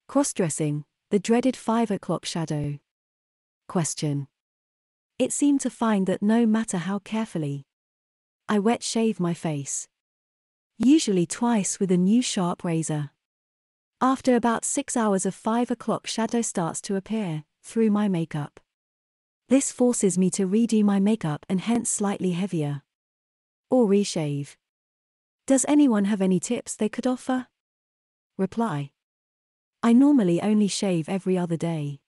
Crossdressing, the dreaded 5 o'clock shadow. Question. It seemed to find that no matter how carefully I wet shave my face, usually twice with a new sharp razor, after about 6 hours of 5 o'clock shadow starts to appear through my makeup. This forces me to redo my makeup and hence slightly heavier, or reshave. Does anyone have any tips they could offer? Reply. I normally only shave every other day.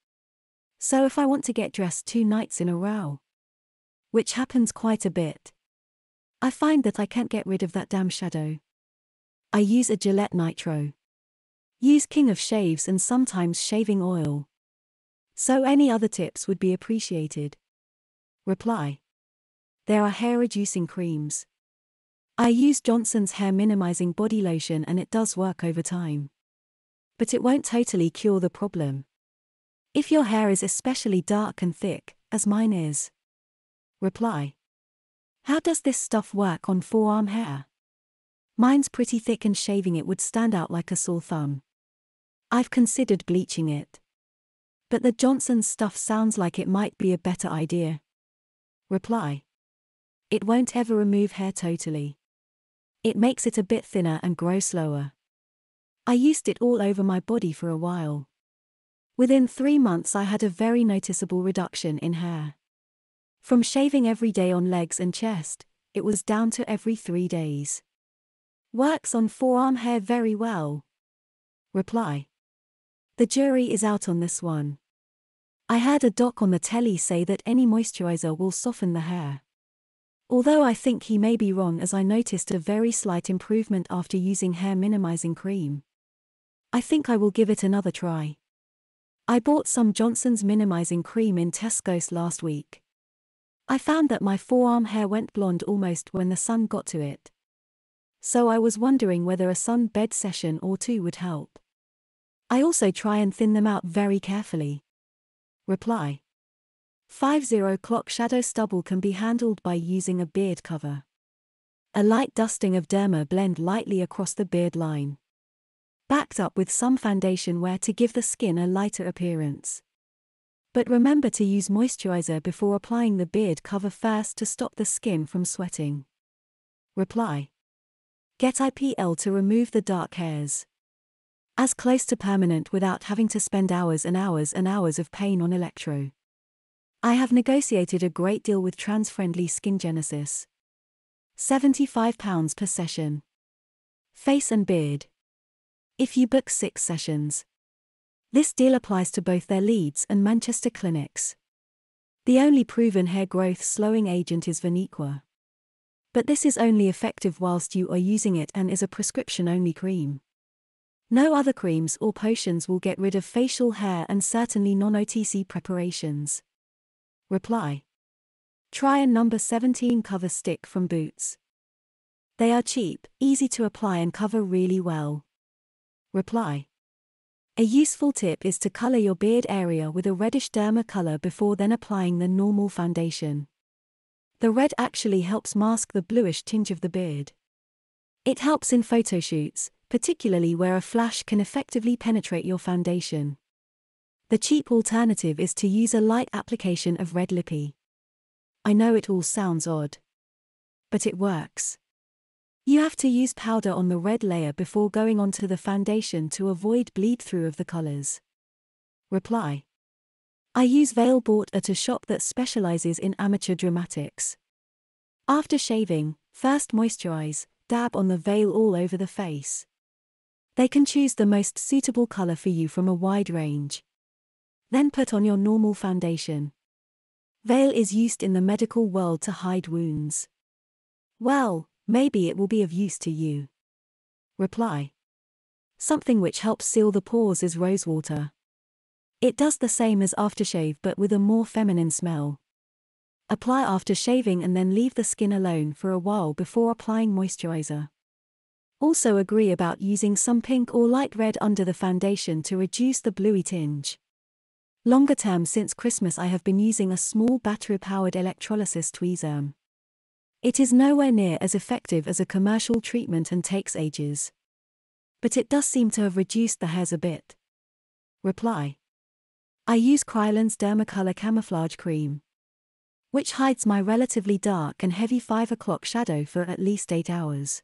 So if I want to get dressed 2 nights in a row, which happens quite a bit, I find that I can't get rid of that damn shadow. I use a Gillette Nitro. Use King of Shaves and sometimes shaving oil. So any other tips would be appreciated. Reply. There are hair reducing creams. I use Johnson's hair minimizing body lotion and it does work over time. But it won't totally cure the problem. If your hair is especially dark and thick, as mine is. Reply. How does this stuff work on forearm hair? Mine's pretty thick and shaving it would stand out like a sore thumb. I've considered bleaching it. But the Johnson's stuff sounds like it might be a better idea. Reply. It won't ever remove hair totally. It makes it a bit thinner and grow slower. I used it all over my body for a while. Within 3 months I had a very noticeable reduction in hair. From shaving every day on legs and chest, it was down to every 3 days. Works on forearm hair very well. Reply. The jury is out on this one. I heard a doc on the telly say that any moisturizer will soften the hair. Although I think he may be wrong as I noticed a very slight improvement after using hair minimizing cream. I think I will give it another try. I bought some Johnson's minimizing cream in Tesco's last week. I found that my forearm hair went blonde almost when the sun got to it. So I was wondering whether a sun bed session or 2 would help. I also try and thin them out very carefully. Reply. 5 o'clock shadow stubble can be handled by using a beard cover. A light dusting of Derma blend lightly across the beard line. Backed up with some foundation wear to give the skin a lighter appearance. But remember to use moisturizer before applying the beard cover first to stop the skin from sweating. Reply. Get IPL to remove the dark hairs. As close to permanent without having to spend hours and hours and hours of pain on electro. I have negotiated a great deal with trans-friendly Skin Genesis. £75 per session. Face and beard. If you book 6 sessions. This deal applies to both their Leeds and Manchester clinics. The only proven hair growth slowing agent is Vaniqua. But this is only effective whilst you are using it and is a prescription-only cream. No other creams or potions will get rid of facial hair and certainly non-OTC preparations. Reply. Try a number 17 cover stick from Boots. They are cheap, easy to apply and cover really well. Reply. A useful tip is to color your beard area with a reddish Derma color before then applying the normal foundation. The red actually helps mask the bluish tinge of the beard. It helps in photo shoots, particularly where a flash can effectively penetrate your foundation. The cheap alternative is to use a light application of red lippy. I know it all sounds odd. But it works. You have to use powder on the red layer before going onto the foundation to avoid bleed-through of the colors. Reply. I use Veil bought at a shop that specializes in amateur dramatics. After shaving, first moisturize, dab on the veil all over the face. They can choose the most suitable color for you from a wide range. Then put on your normal foundation. Veil is used in the medical world to hide wounds. Well, maybe it will be of use to you. Reply. Something which helps seal the pores is rosewater. It does the same as aftershave but with a more feminine smell. Apply after shaving and then leave the skin alone for a while before applying moisturizer. Also agree about using some pink or light red under the foundation to reduce the bluey tinge. Longer term since Christmas I have been using a small battery-powered electrolysis tweezer. It is nowhere near as effective as a commercial treatment and takes ages. But it does seem to have reduced the hairs a bit. Reply. I use Kryolan's Dermacolor Camouflage Cream, which hides my relatively dark and heavy 5 o'clock shadow for at least 8 hours.